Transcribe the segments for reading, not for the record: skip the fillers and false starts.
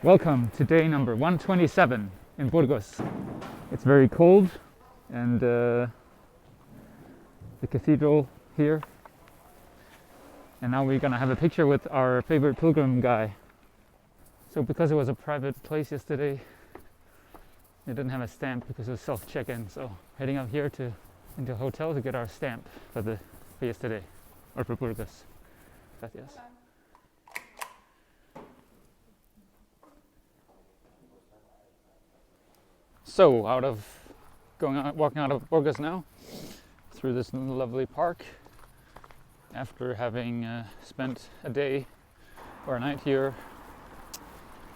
Welcome to day number 127 in Burgos. It's very cold and the cathedral here. And now we're gonna have a picture with our favorite pilgrim guy. So because it was a private place yesterday, it didn't have a stamp because it was self-check-in. So heading up here into a hotel to get our stamp for yesterday, or for Burgos. Gracias. So walking out of Burgos now, through this lovely park, after having spent a day or a night here.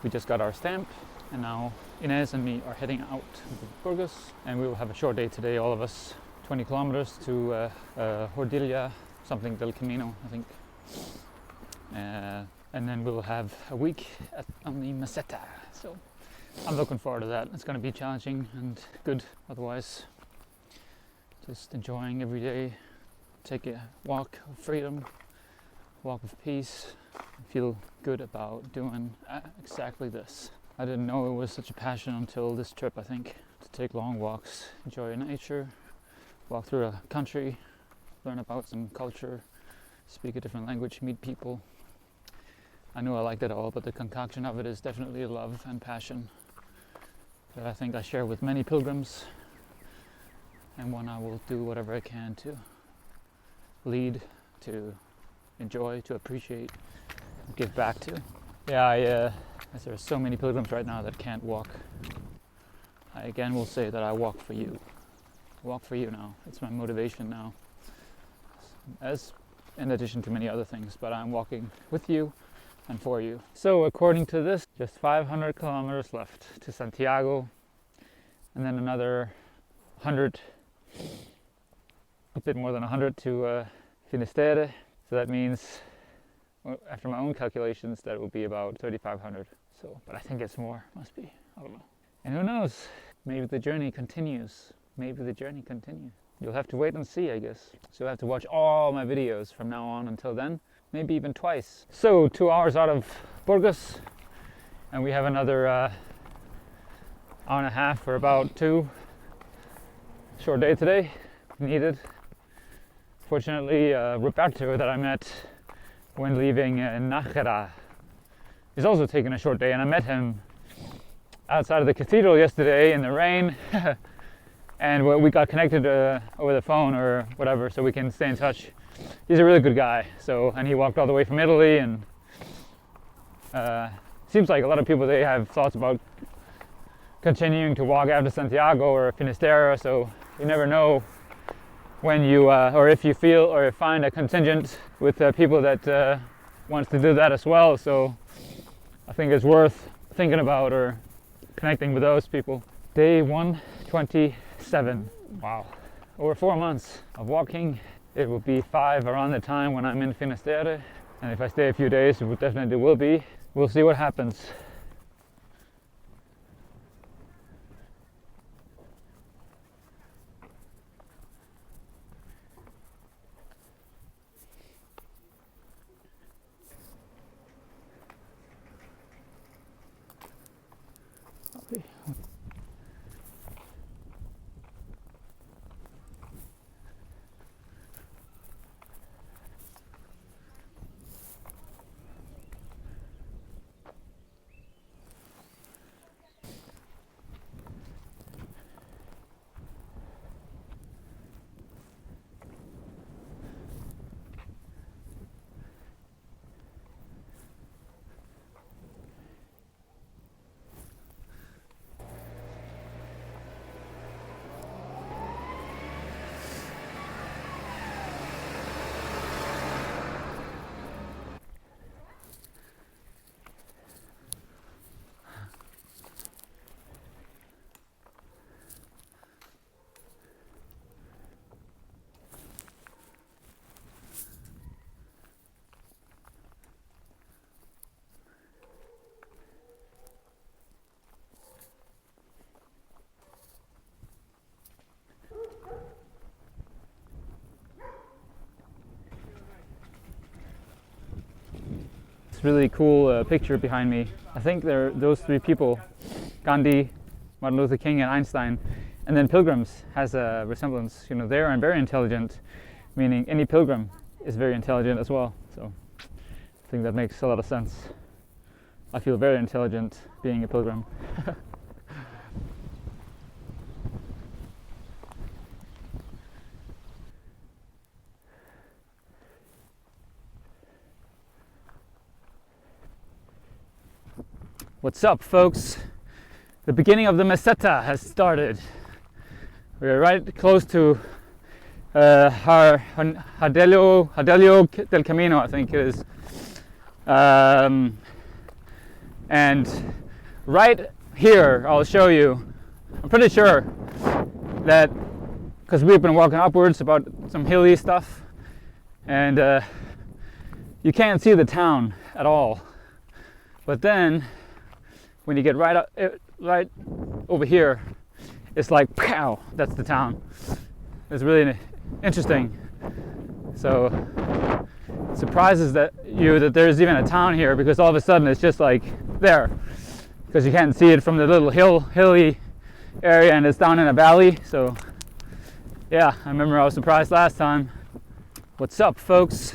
We just got our stamp, and now Inez and me are heading out to Burgos, and we will have a short day today, all of us, 20 kilometers to Hornillo del Camino, I think. And then we'll have a week on the Mazeta. So I'm looking forward to that. It's going to be challenging and good otherwise. Just enjoying every day. Take a walk of freedom, walk of peace. I feel good about doing exactly this. I didn't know it was such a passion until this trip, I think. To take long walks, enjoy nature, walk through a country, learn about some culture, speak a different language, meet people. I knew I liked it all, but the concoction of it is definitely love and passion that I think I share with many pilgrims, and one I will do whatever I can to lead, to enjoy, to appreciate, give back to. Yeah, as there are so many pilgrims right now that can't walk, I again will say that I walk for you. I walk for you now. It's my motivation now, as in addition to many other things, but I'm walking with you and for you. So according to this, just 500 kilometers left to Santiago, and then another 100, a bit more than 100 to Finisterre. So that means, after my own calculations, that will be about 3,500. So, but I think it's more, must be, I don't know. And who knows, maybe the journey continues. Maybe the journey continues. You'll have to wait and see, I guess. So you'll have to watch all my videos from now on until then. Maybe even twice. So 2 hours out of Burgos, and we have another hour and a half for about 2. Short day today, needed. Fortunately, Roberto that I met when leaving Nájera is also taking a short day, and I met him outside of the cathedral yesterday in the rain. And we got connected over the phone or whatever, so we can stay in touch. He's a really good guy. And he walked all the way from Italy, and seems like a lot of people, they have thoughts about continuing to walk after Santiago or Finisterre. So you never know when you or if you feel or find a contingent with people that wants to do that as well. So I think it's worth thinking about or connecting with those people. Day 127. Wow. Over 4 months of walking. It will be 5 around the time when I'm in Finisterre. And if I stay a few days, it definitely will be. We'll see what happens. Okay. This really cool picture behind me. I think they're those three people, Gandhi, Martin Luther King, and Einstein. And then pilgrims has a resemblance. You know, they are very intelligent, meaning any pilgrim is very intelligent as well. So I think that makes a lot of sense. I feel very intelligent being a pilgrim. What's up, folks? The beginning of the Mazeta has started. We're right close to Hornillo del Camino, I think it is. And right here, I'll show you, I'm pretty sure that, because we've been walking upwards about some hilly stuff, and you can't see the town at all. But then, when you get right over here, it's like, pow, that's the town. It's really interesting. So it surprises you that there's even a town here, because all of a sudden it's just like there, because you can't see it from the little hilly area, and it's down in a valley. So yeah, I remember I was surprised last time. What's up, folks?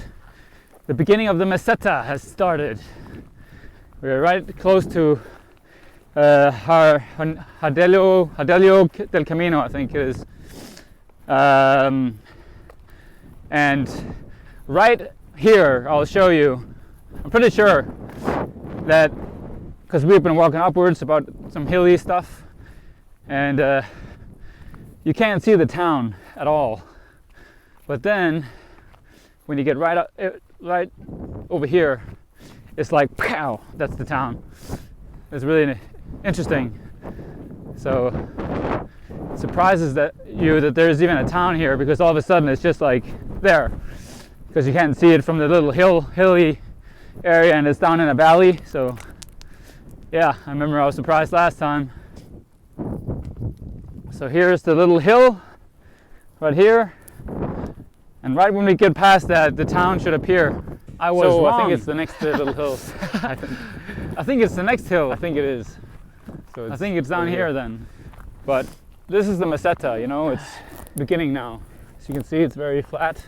The beginning of the Mazeta has started. We're right close to Hornillo del Camino, I think it is. And right here, I'll show you, I'm pretty sure that, because we've been walking upwards about some hilly stuff, and you can't see the town at all. But then, when you get right over here, it's like, pow, that's the town. It's really interesting. So it surprises you that there's even a town here, because all of a sudden it's just like there, because you can't see it from the little hilly area, and it's down in a valley. So yeah, I remember I was surprised last time. So here's the little hill right here, and right when we get past that, the town should appear. I was wrong. I think it's the next little hill. I think it's the next hill. I think it is. So I think it's down here then. But this is the Mazeta, you know, it's beginning now. As you can see, it's very flat.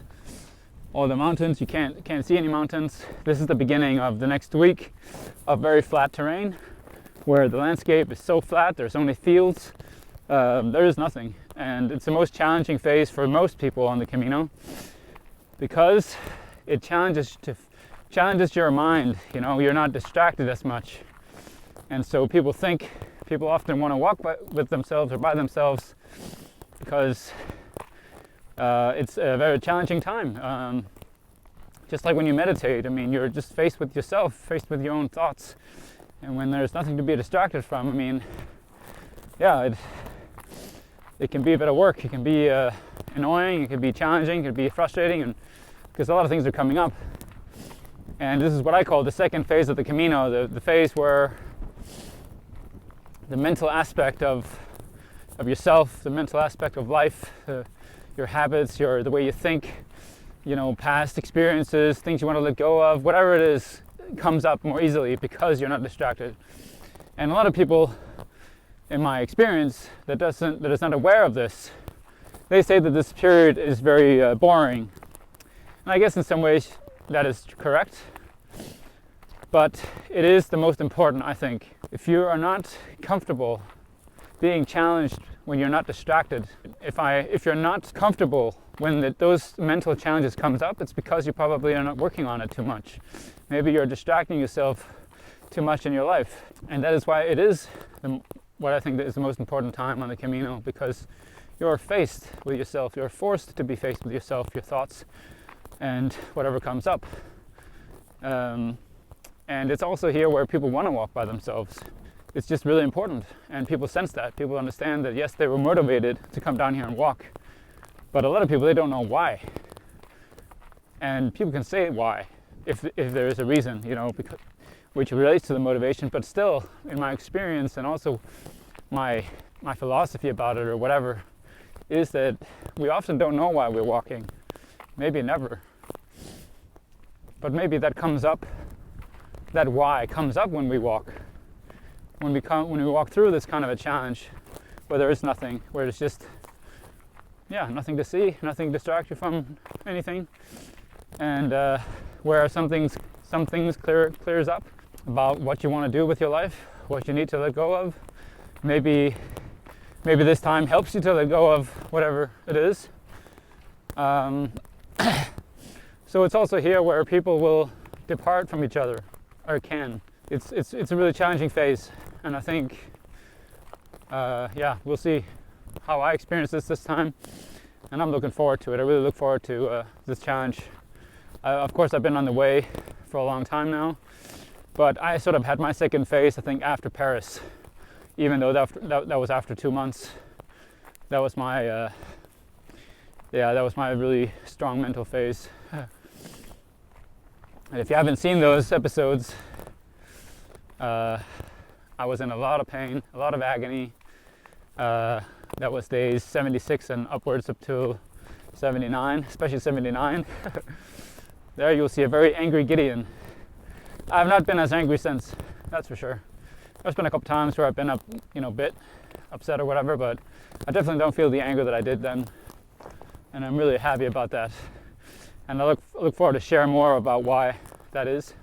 All the mountains, you can't see any mountains. This is the beginning of the next week of very flat terrain, where the landscape is so flat, there's only fields. There is nothing. And it's the most challenging phase for most people on the Camino, because it challenges your mind. You know, you're not distracted as much, and so people often want to walk with themselves or by themselves, because it's a very challenging time. Just like when you meditate, I mean, you're just faced with yourself, faced with your own thoughts, and when there's nothing to be distracted from, I mean, yeah, it can be a bit of work. It can be annoying, it can be challenging, it can be frustrating, and because a lot of things are coming up. And this is what I call the second phase of the Camino, the phase where the mental aspect of yourself, the mental aspect of life, your habits, the way you think, you know, past experiences, things you want to let go of, whatever it is, comes up more easily because you're not distracted. And a lot of people, in my experience, that is not aware of this, they say that this period is very boring. And I guess in some ways that is correct, but it is the most important, I think. If you are not comfortable being challenged when you're not distracted, if you're not comfortable when those mental challenges comes up, it's because you probably are not working on it too much. Maybe you're distracting yourself too much in your life, and that is why it is what I think is the most important time on the Camino, because you're faced with yourself, you're forced to be faced with yourself, your thoughts, and whatever comes up. And it's also here where people want to walk by themselves. It's just really important, and people sense that. People understand that, yes, they were motivated to come down here and walk, but a lot of people, they don't know why. And people can say why, if there is a reason, you know, which relates to the motivation, but still, in my experience, and also my philosophy about it, or whatever, is that we often don't know why we're walking. Maybe never. But maybe that comes up that why comes up when we walk. When we walk through this kind of a challenge, where there is nothing, where it's just, nothing to see, nothing to distract you from anything, and where some things clears up about what you want to do with your life, what you need to let go of. Maybe this time helps you to let go of whatever it is. So it's also here where people will depart from each other, or can. It's a really challenging phase, and I think we'll see how I experience this time, and I'm looking forward to it. I really look forward to this challenge. Of course, I've been on the way for a long time now, but I sort of had my second phase, I think, after Paris, even though that was after 2 months. That was my really strong mental phase. And if you haven't seen those episodes, I was in a lot of pain, a lot of agony. That was days 76 and upwards up to 79, especially 79. There you'll see a very angry Gideon. I've not been as angry since, that's for sure. There's been a couple times where I've been a bit upset or whatever, but I definitely don't feel the anger that I did then. And I'm really happy about that. And I look forward to share more about why that is.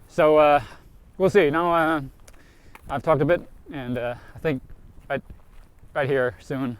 So we'll see. Now I've talked a bit, and I think right here soon.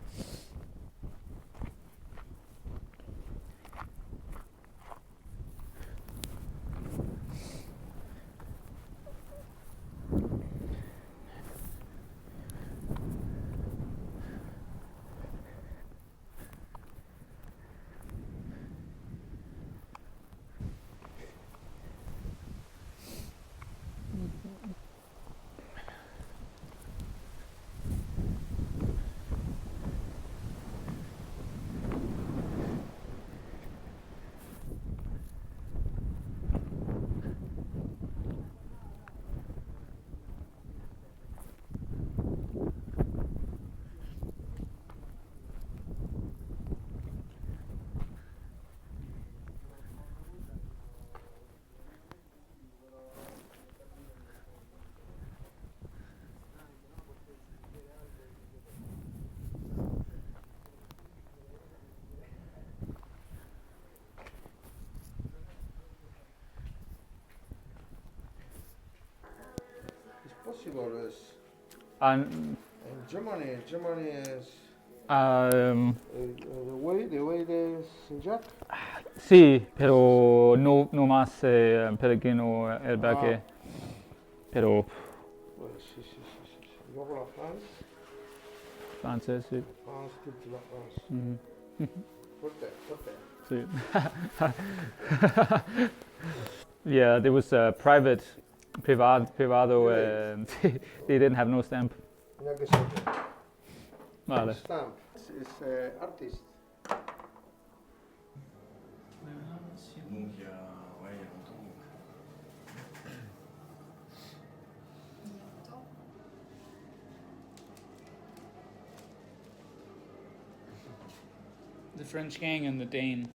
Possible is And in Germany is the way they Saint-Jacques. sí, pero no más peregrino albergue. Pero Pues sí. Luego la France. francés, sí. France, toute la France. Mhm. Fuerte. Sí. Yeah, there was a privado. They didn't have no stamp. Mira que se Vale. Stamp. It's artist. The French gang and the Dane.